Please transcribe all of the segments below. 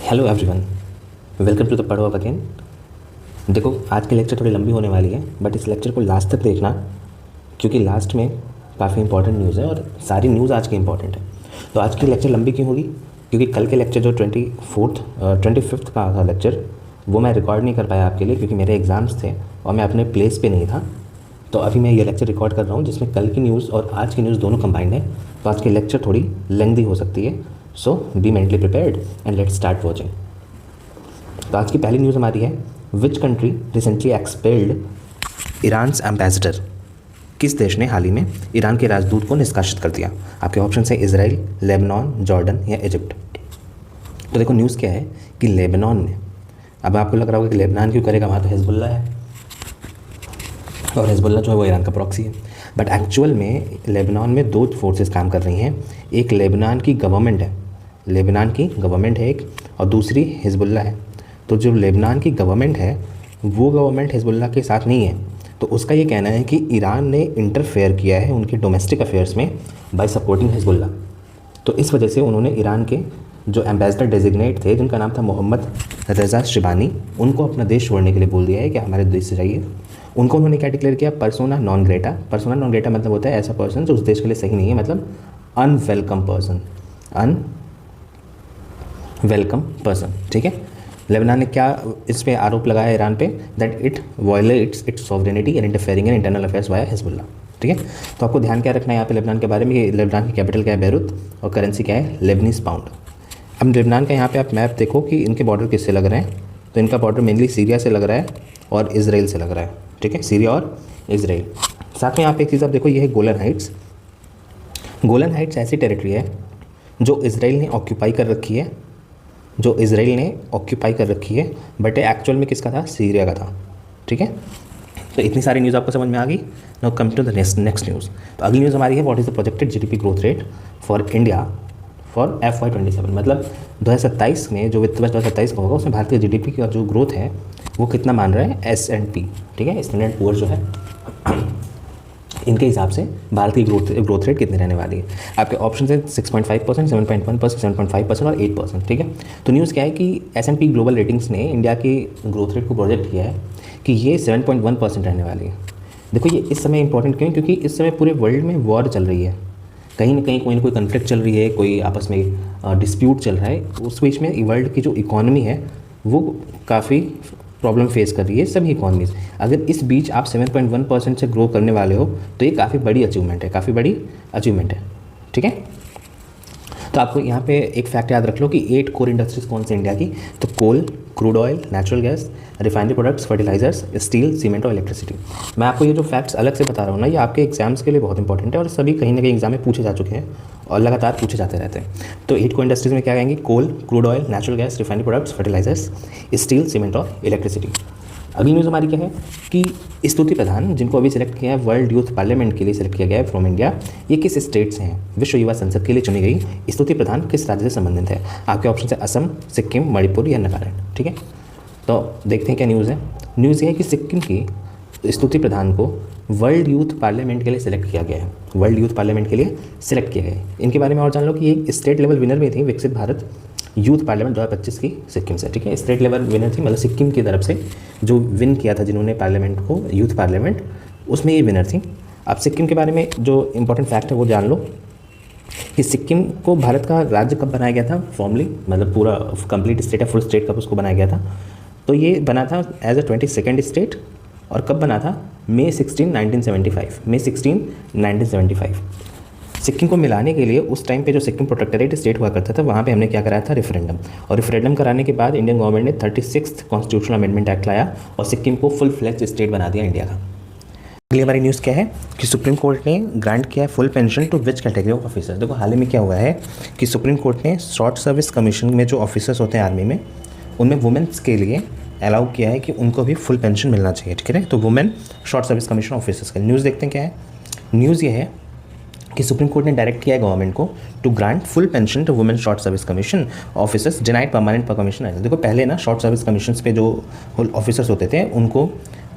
Hello everyone, welcome to the पढ़ो अब again. देखो, आज की लेक्चर थोड़ी लंबी होने वाली है, बट इस लेक्चर को लास्ट तक देखना, क्योंकि लास्ट में काफ़ी इंपॉर्टेंट न्यूज़ है और सारी न्यूज़ आज की इंपॉर्टेंट है। तो आज की लेक्चर लंबी क्यों होगी? क्योंकि कल के लेक्चर जो 25th का था लेक्चर, वो मैं रिकॉर्ड नहीं कर पाया आपके लिए, क्योंकि मेरे एग्ज़ाम्स थे और मैं अपने प्लेस पर नहीं था। तो अभी मैं ये लेक्चर रिकॉर्ड कर रहा हूँ, जिसमें कल की न्यूज़ और आज की न्यूज़ दोनों कंबाइंड है। तो आज की लेक्चर थोड़ी लेंथी हो सकती है, so be mentally prepared and let's start watching. तो आज की पहली न्यूज़ हमारी है, which country recently expelled Iran's ambassador. किस देश ने हाल ही में ईरान के राजदूत को निष्कासित कर दिया? आपके ऑप्शन है इजराइल, लेबनान, जॉर्डन या इजिप्ट। तो देखो, न्यूज़ क्या है कि लेबनान ने, अब आपको लग रहा होगा कि लेबनान क्यों करेगा, वहाँ तो हिजबुल्ला है और हिजबुल्ला जो है वो ईरान का प्रॉक्सी है। बट एक्चुअल में लेबनान में दो फोर्सेस काम कर रही हैं। एक लेबनान की गवर्नमेंट है, लेबनान की गवर्नमेंट है एक, और दूसरी हिजबुल्ला है। तो जो लेबनान की गवर्नमेंट है वो गवर्नमेंट हिजबुल्ला के साथ नहीं है। तो उसका ये कहना है कि ईरान ने इंटरफेयर किया है उनके डोमेस्टिक अफेयर्स में बाय सपोर्टिंग हिजबुल्ला। तो इस वजह से उन्होंने ईरान के जो एम्बेसडर डेजिग्नेट थे, जिनका नाम था मोहम्मद रज़ा शिबानी, उनको अपना देश छोड़ने के लिए बोल दिया है कि हमारे देश से जाइए। उनको उन्होंने क्या डिक्लेयर किया? Persona non Greta. Persona non Greta मतलब होता है ऐसा पर्सन जो उस देश के लिए सही नहीं है, मतलब अनवेलकम पर्सन, अनवेलकम पर्सन। ठीक है। लेबनान ने क्या इस पे आरोप लगाया ईरान पे? That it violets it's sovereignty and interfering in internal affairs via Hezbollah. ठीक है। तो आपको ध्यान क्या रखना है यहाँ पे लेबनान के बारे में? लेबनान की कैपिटल क्या है? बेरूत, और करेंसी क्या है? Lebanese pound. अब लेबनान का यहाँ पे आप मैप देखो कि इनके बॉर्डर किससे लग रहे हैं। तो इनका बॉर्डर मेनली सीरिया से लग रहा है और इसराइल से लग रहा है। ठीक है, सीरिया और इसराइल। साथ में यहाँ पे एक चीज़ आप देखो, ये है गोलन हाइट्स। गोलन हाइट्स ऐसी टेरिटरी है जो इसराइल ने ऑक्यूपाई कर रखी है, बट एक्चुअल में किसका था? सीरिया का था। ठीक है। तो इतनी सारी न्यूज़ आपको समझ में आ गई। Now come to the next news. तो अगली न्यूज़ हमारी है, what is the projected GDP growth rate for India for FY27। मतलब 2027 में जो वित्त वर्ष 2027 का होगा, उसमें भारतीय जीडीपी का जो ग्रोथ है वो कितना मान रहा है S&P। ठीक है, स्टैंडर्ड पुअर जो है, इनके हिसाब से भारतीय ग्रोथ रेट कितनी रहने वाली है? आपके ऑप्शन है 6.5%, 7.1%, 7.5% और 8%। ठीक है। तो न्यूज़ क्या है कि S&P ग्लोबल रेटिंग्स ने इंडिया की ग्रोथ रेट को प्रोजेक्ट किया है कि ये 7.1% रहने वाली है। देखो, ये इस समय इंपॉर्टेंट क्यों? क्योंकि इस समय पूरे वर्ल्ड में वॉर चल रही है, कहीं ना कहीं कोई ना कोई कन्फ्लिक्ट चल रही है, कोई आपस में डिस्प्यूट चल रहा है। उस बीच में वर्ल्ड की जो इकॉनमी है वो काफ़ी प्रॉब्लम फेस कर रही है, सभी इकॉनमीज़। अगर इस बीच आप 7.1% से ग्रो करने वाले हो तो ये काफ़ी बड़ी अचीवमेंट है। ठीक है। तो आपको यहाँ पे एक फैक्ट याद रख लो कि 8 कोर इंडस्ट्रीज़ कौन सी इंडिया की? तो coal, crude oil, natural gas, refinery products, fertilizers, steel, cement और इलेक्ट्रिसिटी। मैं आपको ये जो फैक्ट्स अलग से बता रहा हूँ ना, ये आपके एग्जाम्स के लिए बहुत इंपॉर्टेंट है और सभी कहीं ना कहीं एग्जाम में पूछे जा चुके हैं और लगातार पूछे जाते रहते हैं। तो 8 को इंडस्ट्रीज़ में क्या कहेंगे? Coal, crude oil, natural gas, refinery products, fertilizers, steel, cement और इलेक्ट्रिसिटी। अगली न्यूज़ हमारी क्या है कि स्तुति प्रधान, जिनको अभी सिलेक्ट किया है वर्ल्ड यूथ पार्लियामेंट के लिए सिलेक्ट किया गया है फ्रॉम इंडिया, ये किस स्टेट से हैं? विश्व युवा संसद के लिए चुनी गई स्तुति प्रधान किस राज्य से संबंधित है? आपके ऑप्शन है असम, सिक्किम, मणिपुर या नागालैंड। ठीक है। तो देखते हैं क्या न्यूज़ है। न्यूज़ ये है कि सिक्किम की स्तुति प्रधान को वर्ल्ड यूथ पार्लियामेंट के लिए सिलेक्ट किया गया है, वर्ल्ड यूथ पार्लियामेंट के लिए सिलेक्ट किया गया है। इनके बारे में और जान लो कि ये स्टेट लेवल विनर भी थी विकसित भारत यूथ पार्लियामेंट 2025 की सिक्किम से। ठीक है, स्टेट लेवल विनर थी, मतलब सिक्किम की तरफ से जो विन किया था जिन्होंने पार्लियामेंट को, यूथ पार्लियामेंट, उसमें ये विनर थी। अब सिक्किम के बारे में जो इंपॉर्टेंट फैक्ट है वो जान लो कि सिक्किम को भारत का राज्य कब बनाया गया था फॉर्मली, मतलब पूरा कंप्लीट स्टेट है, फुल स्टेट कब उसको बनाया गया था? तो ये बना था एज अ 22nd स्टेट। और कब बना था? May 16, 1975। सिक्किम को मिलाने के लिए उस टाइम पे जो सिक्किम प्रोटेक्टरेट स्टेट हुआ करता था, वहाँ पे हमने क्या कराया था? रेफरेंडम। और रेफरेंडम कराने के बाद इंडियन गवर्नमेंट ने 36th कॉन्स्टिट्यूशनल अमेंडमेंट एक्ट लाया और सिक्किम को फुल फ्लेज स्टेट बना दिया इंडिया का। अगली हमारी न्यूज़ क्या है कि सुप्रीम कोर्ट ने ग्रांट किया है full pension to which category of officers. देखो, हाल ही में क्या हुआ है कि सुप्रीम कोर्ट ने शॉर्ट सर्विस कमीशन में जो ऑफिसर्स होते हैं आर्मी में, उनमें वुमेन्स के लिए अलाउ किया है कि उनको भी फुल पेंशन मिलना चाहिए। ठीक है। तो women short service commission officers का न्यूज़ देखते हैं क्या है। न्यूज़ ये है कि सुप्रीम कोर्ट ने डायरेक्ट किया है गवर्नमेंट को to grant full pension to women short service commission officers denied permanent commission. देखो, पहले ना शॉर्ट सर्विस कमीशन पे जो ऑफिसर्स होते थे उनको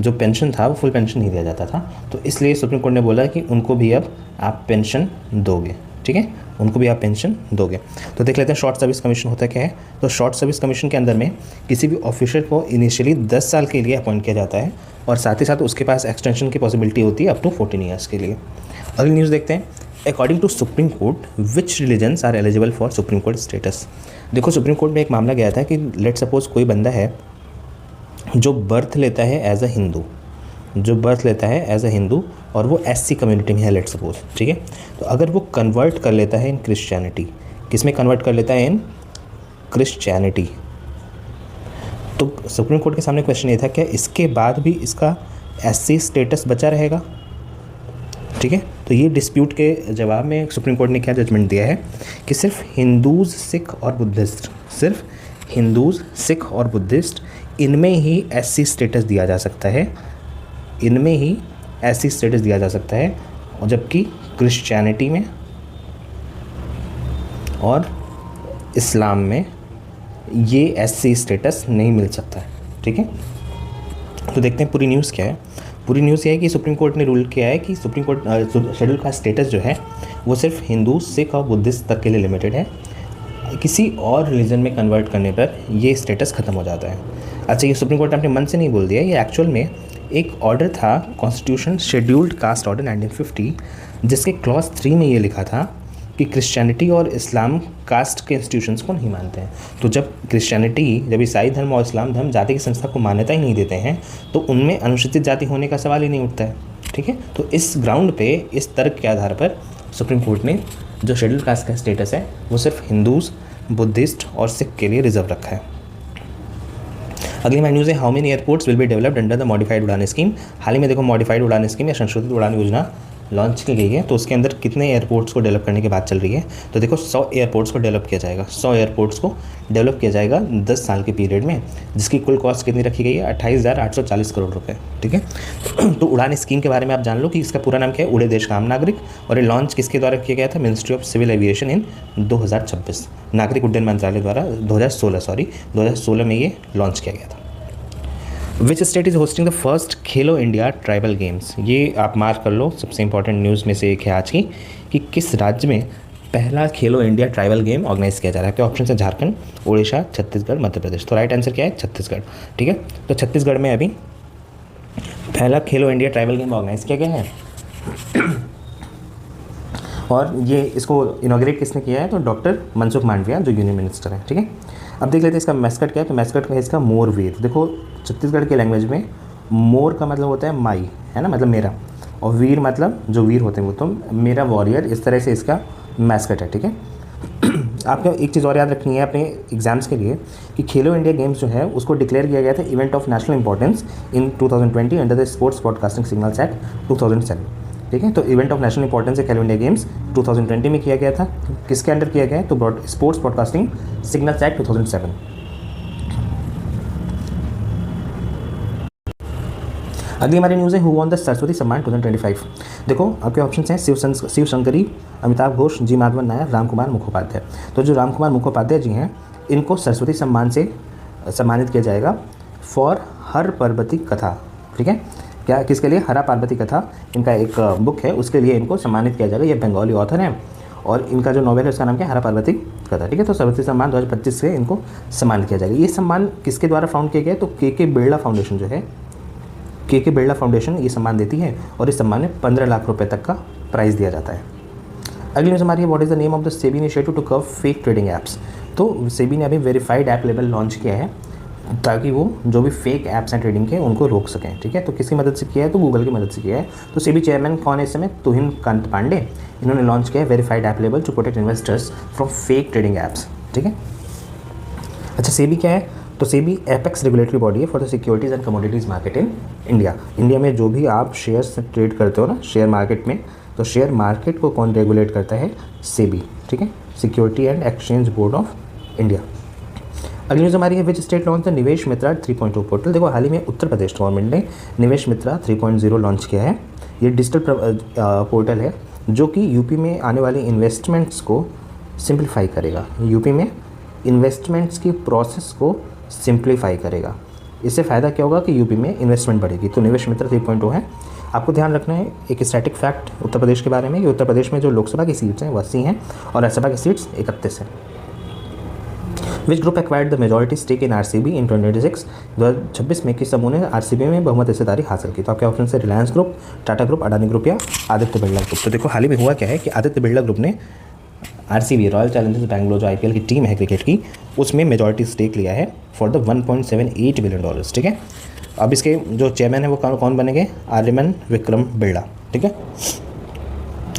जो पेंशन था वो फुल पेंशन नहीं दिया जाता था, तो इसलिए सुप्रीम कोर्ट ने बोला कि उनको भी अब आप पेंशन दोगे। ठीक है। उनको भी आप पेंशन दोगे। तो देख लेते हैं शॉर्ट सर्विस कमीशन होता क्या है। तो शॉर्ट सर्विस कमीशन के अंदर में किसी भी ऑफिसर को इनिशियली 10 साल के लिए अपॉइंट किया जाता है और साथ ही साथ उसके पास एक्सटेंशन की पॉसिबिलिटी होती है अप टू 14 ईयर्स के लिए। अगली न्यूज़ देखते हैं। According to supreme court which religions are eligible for supreme court status. देखो सुप्रीम कोर्ट में एक मामला गया था कि लेट सपोज कोई बंदा है जो बर्थ लेता है एज अ हिंदू, जो बर्थ लेता है एज अ हिंदू और वो एससी कम्युनिटी में है लेट सपोज, ठीक है। तो अगर वो कन्वर्ट कर लेता है इन क्रिश्चियनिटी, किस में कन्वर्ट कर लेता है, इन क्रिश्चियनिटी, तो सुप्रीम कोर्ट के सामने क्वेश्चन ये था क्या इसके बाद भी इसका एससी स्टेटस बचा रहेगा, ठीक है। तो ये डिस्प्यूट के जवाब में सुप्रीम कोर्ट ने क्या जजमेंट दिया है कि सिर्फ हिंदूज़, सिख और बुद्धिस्ट, सिर्फ हिंदूज़, सिख और बुद्धिस्ट इनमें ही एससी स्टेटस दिया जा सकता है, इनमें ही एससी स्टेटस दिया जा सकता है, और जबकि क्रिश्चियनिटी में और इस्लाम में ये एससी स्टेटस नहीं मिल सकता है, ठीक है। तो देखते हैं पूरी न्यूज़ क्या है। पूरी न्यूज़ ये है कि सुप्रीम कोर्ट ने रूल किया है कि सुप्रीम कोर्ट शेड्यूल का स्टेटस जो है वो सिर्फ हिंदू, सिख और बुद्धिस्ट तक के लिए लिमिटेड है। किसी और रिलीजन में कन्वर्ट करने पर ये स्टेटस ख़त्म हो जाता है। अच्छा, ये सुप्रीम कोर्ट ने अपने मन से नहीं बोल दिया, ये एक्चुअल में एक ऑर्डर था, कॉन्स्टिट्यूशन शेड्यूल्ड कास्ट ऑर्डर 1950, जिसके क्लॉज 3 में ये लिखा था कि क्रिश्चियनिटी और इस्लाम कास्ट के इंस्टीट्यूशंस को नहीं मानते हैं। तो जब क्रिश्चियनिटी, जब ईसाई धर्म और इस्लाम धर्म जाति की संस्था को मान्यता ही नहीं देते हैं तो उनमें अनुसूचित जाति होने का सवाल ही नहीं उठता है, ठीक है। तो इस ग्राउंड पे, इस तर्क के आधार पर सुप्रीम कोर्ट ने जो शेड्यूल कास्ट का स्टेटस है वो सिर्फ हिंदूज़, बुद्धिस्ट और सिख के लिए रिजर्व रखा है। अगली हमारी न्यूज़ है, how many airports will be developed under the modified उड़ान स्कीम। हाल ही में देखो मॉडिफाइड उड़ान स्कीम या संशोधित उड़ान योजना लॉन्च की गई है, तो उसके अंदर कितने एयरपोर्ट्स को डेवलप करने की बात चल रही है। तो देखो 100 एयरपोर्ट्स को डेवलप किया जाएगा, 100 एयरपोर्ट्स को डेवलप किया जाएगा 10 साल के पीरियड में, जिसकी कुल कॉस्ट कितनी रखी गई है, 28,840 करोड़ रुपए, ठीक है। तो उड़ान स्कीम के बारे में आप जान लो कि इसका पूरा नाम क्या है, उड़े देश का आम नागरिक, और ये लॉन्च किसके द्वारा किया गया था, ministry of civil aviation in 2026, नागरिक उड्डयन मंत्रालय द्वारा 2016 में ये लॉन्च किया गया था। Which state is hosting the first Khelo India tribal games. ये आप मार्क कर लो, सबसे इंपॉर्टेंट न्यूज़ में से एक है आज की कि किस राज्य में पहला खेलो इंडिया ट्राइबल गेम ऑर्गेनाइज किया जा रहा है। क्या ऑप्शन है, झारखंड, उड़ीसा, छत्तीसगढ़, मध्य प्रदेश। तो राइट आंसर क्या है, छत्तीसगढ़, ठीक है। तो छत्तीसगढ़ में अभी पहला खेलो इंडिया ट्राइबल गेम ऑर्गेनाइज किया गया है और ये इसको इनॉग्रेट किसने किया है, तो डॉक्टर मनसुख मांडविया जो यूनियन मिनिस्टर है, ठीक है। अब देख लेते हैं इसका मैस्कट क्या है। तो मैस्कट का है इसका मोर वीर। देखो छत्तीसगढ़ के लैंग्वेज में मोर का मतलब होता है माई, है ना, मतलब मेरा, और वीर मतलब जो वीर होते हैं वो, तो मेरा वॉरियर, इस तरह से इसका मैस्कट है, ठीक है। आपको एक चीज़ और याद रखनी है अपने एग्जाम्स के लिए कि खेलो इंडिया गेम्स जो है उसको डिक्लेयर किया गया था event of national importance in 2020 under the sports broadcasting signals act 2007, ठीक है। तो इवेंट ऑफ नेशनल इंपॉर्टेंस है खेलो इंडिया गेम्स 2020 में किया गया था, किसके अंडर किया गया है, तो स्पोर्ट्स ब्रॉडकास्टिंग सिग्नल्स एक्ट 2007। अगली हमारी न्यूज़ है, हु वॉन द सरस्वती सम्मान 2025। देखो आपके ऑप्शन हैं शिव शंकरी, अमिताभ घोष, जी माधवन नायर, रामकुमार मुखोपाध्याय। तो जो रामकुमार मुखोपाध्याय जी हैं इनको सरस्वती सम्मान से सम्मानित किया जाएगा फॉर हर पार्वती कथा, ठीक है। क्या, किसके लिए, हरा पार्वती कथा, इनका एक बुक है उसके लिए इनको सम्मानित किया जाएगा। ये बंगाली ऑथर हैं और इनका जो नॉवेल है उसका नाम क्या है, हरा पार्वती कथा, ठीक है। तो सरस्वती सम्मान 2025 से इनको सम्मानित किया जाएगा। ये सम्मान किसके द्वारा फाउंड किया गया, तो के बिरला फाउंडेशन जो है, के बिरला फाउंडेशन ये सम्मान देती है और इस सम्मान में 15 लाख रुपए तक का प्राइज़ दिया जाता है। अगली न्यूज़ हमारी है, what is the name of the SEBI initiative to curb fake trading apps. तो सेबी ने अभी वेरीफाइड ऐप लेबल लॉन्च किया है ताकि वो जो भी फेक ऐप्स हैं ट्रेडिंग के उनको रोक सकें, ठीक है। तो किसकी मदद से किया है, तो गूगल की मदद से किया है। तो सेबी चेयरमैन कौन है इस समय, तुहिन कांत पांडे, इन्होंने लॉन्च किया है verified app label to protect investors from fake trading apps, ठीक है। अच्छा, सेबी क्या है, तो सेबी एपेक्स रेगुलेटरी बॉडी है for the securities and commodities market in India. India में जो भी आप शेयर्स ट्रेड करते हो ना शेयर मार्केट में, तो शेयर मार्केट को कौन रेगुलेट करता है, सेबी, ठीक है, security and exchange board of India. अगली न्यूज़ हमारी है, विच स्टेट लॉन्च द निवेश मित्रा 3.0 पोर्टल। देखो हाल ही में उत्तर प्रदेश गवर्नमेंट ने निवेश मित्रा 3.0 लॉन्च किया है। ये डिजिटल पोर्टल है जो कि यूपी में आने वाले इन्वेस्टमेंट्स को सिंप्लीफाई करेगा, यूपी में इन्वेस्टमेंट्स की प्रोसेस को सिंप्लीफाई करेगा। इससे फ़ायदा क्या होगा कि यूपी में इन्वेस्टमेंट बढ़ेगी। तो निवेश मित्र 3.0 है। आपको ध्यान रखना है एक स्टैटिक फैक्ट उत्तर प्रदेश के बारे में कि उत्तर प्रदेश में जो लोकसभा की सीट्स हैं वो 80 हैं और राज्यसभा की सीट्स 31 हैं। Which group acquired the majority stake in RCB in 2026? 2026 में किस समूह ने आरसीबी में बहुमत हिस्सेदारी हासिल की? तो आपके ऑप्शन से Reliance group, Tata group, Adani group या आदित्य बिरला ग्रुप। तो देखो हाल ही में हुआ क्या है कि आदित्य बिरला ग्रुप ने आरसीबी रॉयल चैलेंजर्स बैंगलोर जो आईपीएल की टीम है क्रिकेट की उसमें मेजॉरिटी स्टेक लिया है फॉर द $1.78 बिलियन। ठीक है, अब इसके जो चेयरमैन है वो कौन बनेंगे? आर्यमन विक्रम बिरला। ठीक है,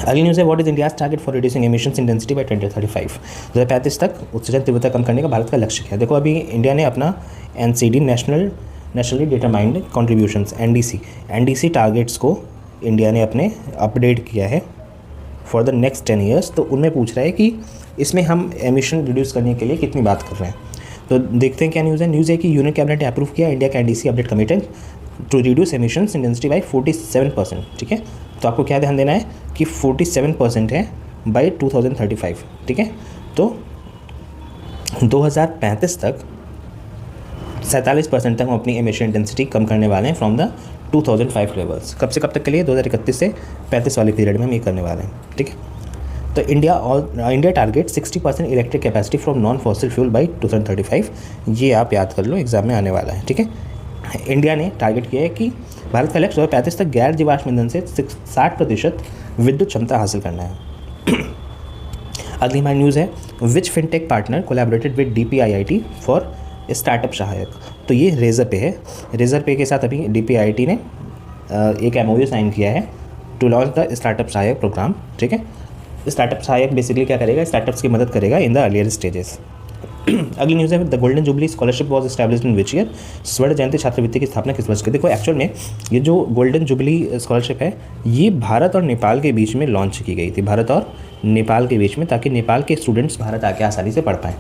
अगली न्यूज़ है what is India's target for reducing emissions intensity bye 2035? 2035 तक उत्सर्जन तीव्रता कम करने का भारत का लक्ष्य है। देखो अभी इंडिया ने अपना NCD nationally determined contributions NDC targets को इंडिया ने अपने अपडेट किया है फॉर द नेक्स्ट 10 ईयर्स। तो उनमें पूछ रहा है कि इसमें हम एमिशन रिड्यूस करने के लिए कितनी बात कर रहे हैं। तो देखते हैं क्या न्यूज़ है। न्यूज़ है कि यूनियन कैबिनेट ने अप्रूव किया इंडिया का NDC update committed to reduce emissions intensity by 47%। ठीक है, तो आपको क्या ध्यान देना है कि 47% है बाय 2035। ठीक है, तो 2035 तक 47% तक हम अपनी एमिशन इंटेंसिटी कम करने वाले हैं फ्रॉम द 2005 लेवल्स। कब से कब तक के लिए? 2031 से 35 वाले पीरियड में हम ये करने वाले हैं। ठीक है, तो India target 60% electric capacity from non fossil fuel by 2035। ये आप याद कर लो, एग्जाम में आने वाला है। ठीक है, इंडिया ने टारगेट किया है कि भारत का लक्ष्य 2035 तक गैर जीवाश्म ईंधन से 60% विद्युत क्षमता हासिल करना है। अगली हमारी न्यूज़ है which fintech partner collaborated with DPIIT for startup Sahayak. तो ये रेजर पे है। रेजर पे के साथ अभी DPIIT ने एक MOU साइन किया है टू लॉन्च द स्टार्टअप सहायक प्रोग्राम। ठीक है, स्टार्टअप सहायक बेसिकली क्या करेगा? स्टार्टअप्स की मदद करेगा इन द अर्लियर स्टेजेस। अगली न्यूज़ है the golden jubilee scholarship was established in which year? स्वर्ण जयंती छात्रवृत्ति की स्थापना किस वर्ष की? देखो एक्चुअल में ये जो गोल्डन जुबली स्कॉलरशिप है ये भारत और नेपाल के बीच में लॉन्च की गई थी, भारत और नेपाल के बीच में, ताकि नेपाल के स्टूडेंट्स भारत आके आसानी से पढ़ पाएँ।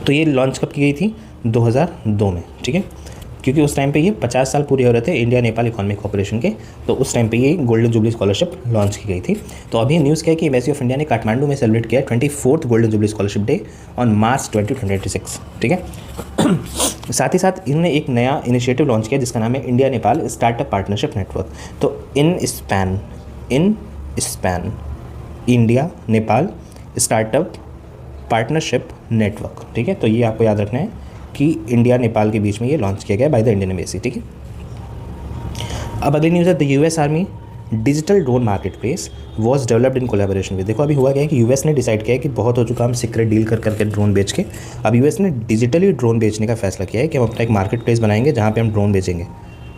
तो ये लॉन्च कब की गई थी? 2002 में। ठीक है, क्योंकि उस टाइम पे ये 50 साल पूरे हो रहे थे इंडिया नेपाल इकोनॉमिक कॉर्पोरेशन के, तो उस टाइम पे ये गोल्डन जुबली स्कॉलरशिप लॉन्च की गई थी। तो अभी न्यूज़ क्या है कि एम्बेसी ऑफ इंडिया ने काठमांडू में सेलिब्रेट किया 24th golden jubilee scholarship day on March 2026। ठीक है, साथ ही साथ इन्होंने एक नया इनिशिएटिव लॉन्च किया जिसका नाम है India Nepal startup partnership network. तो INSPAN India Nepal startup partnership network. ठीक है, तो ये आपको याद रखना है कि इंडिया नेपाल के बीच में ये लॉन्च किया गया बाय द इंडियन एम्बेसी। ठीक है, अब अगली न्यूज़ है the US army digital drone market place was developed in collaboration with. देखो अभी हुआ क्या है कि US ने डिसाइड किया है कि बहुत हो चुका हम सीक्रेट डील कर करके ड्रोन बेच के, अब US ने डिजिटली ड्रोन बेचने का फैसला किया है कि हम अपना एक मार्केट प्लेस बनाएंगे जहाँ पे हम ड्रोन बेचेंगे।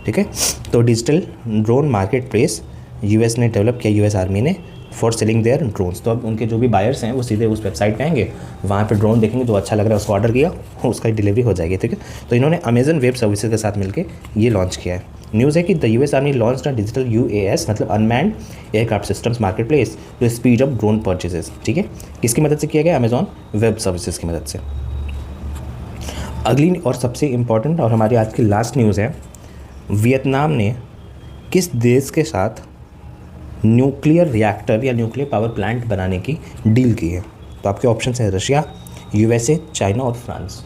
ठीक है, तो digital drone market place US ने डेवलप किया, US आर्मी ने, फॉर सेलिंग देयर ड्रोन्स। तो अब उनके जो भी बायर्स हैं वो सीधे उस वेबसाइट पे आएंगे, वहाँ पे ड्रोन देखेंगे जो अच्छा लग रहा है उसको ऑर्डर किया, उसका डिलीवरी हो जाएगी। ठीक है, तो इन्होंने अमेजन वेब सर्विसेज के साथ मिलकर ये लॉन्च किया है। न्यूज़ है कि the US army launch a digital UAS मतलब unmanned aircraft systems market place to speed up drone purchases. ठीक है, किसकी मदद से किया गया? अमेजॉन वेब सर्विसेज की मदद से। अगली और सबसे इम्पॉर्टेंट और हमारी आज की लास्ट न्यूज़ है वियतनाम ने किस देश के साथ न्यूक्लियर रिएक्टर या न्यूक्लियर पावर प्लांट बनाने की डील की है? तो आपके ऑप्शन है रशिया, USA, चाइना और फ्रांस।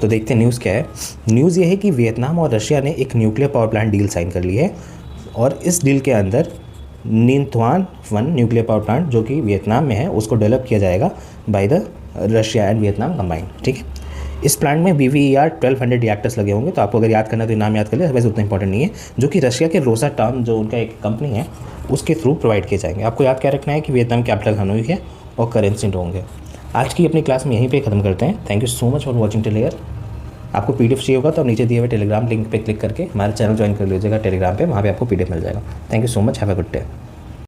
तो देखते हैं न्यूज़ क्या है। न्यूज़ ये है कि वियतनाम और रशिया ने एक nuclear power plant deal sign कर ली है और इस डील के अंदर निन्थुआन 1 न्यूक्लियर पावर प्लांट जो कि वियतनाम में है उसको डेवलप किया जाएगा by the Russia and Vietnam combined. ठीक है, इस प्लांट में BVER 1200 रिएक्टर्स लगे होंगे। तो आपको अगर याद करना है तो नाम याद कर लिया, वैसे उतना इंपॉर्टेंट नहीं है, जो कि रशिया के रोसाटॉम जो उनका एक कंपनी है उसके थ्रू प्रोवाइड किए जाएंगे। आपको याद क्या रखना है कि वियतनाम कैपिटल हनोई है और करेंसी डोंग है। आज की अपनी क्लास में यहीं पे ख़त्म करते हैं। Thank you so much for watching till here. आपको PDF चाहिए होगा तो नीचे दिए हुए टेलीग्राम लिंक पे क्लिक करके हमारे चैनल ज्वाइन कर लीजिएगा टेलीग्राम पे, वहाँ पे आपको PDF मिल जाएगा। Thank you so much, have a good day.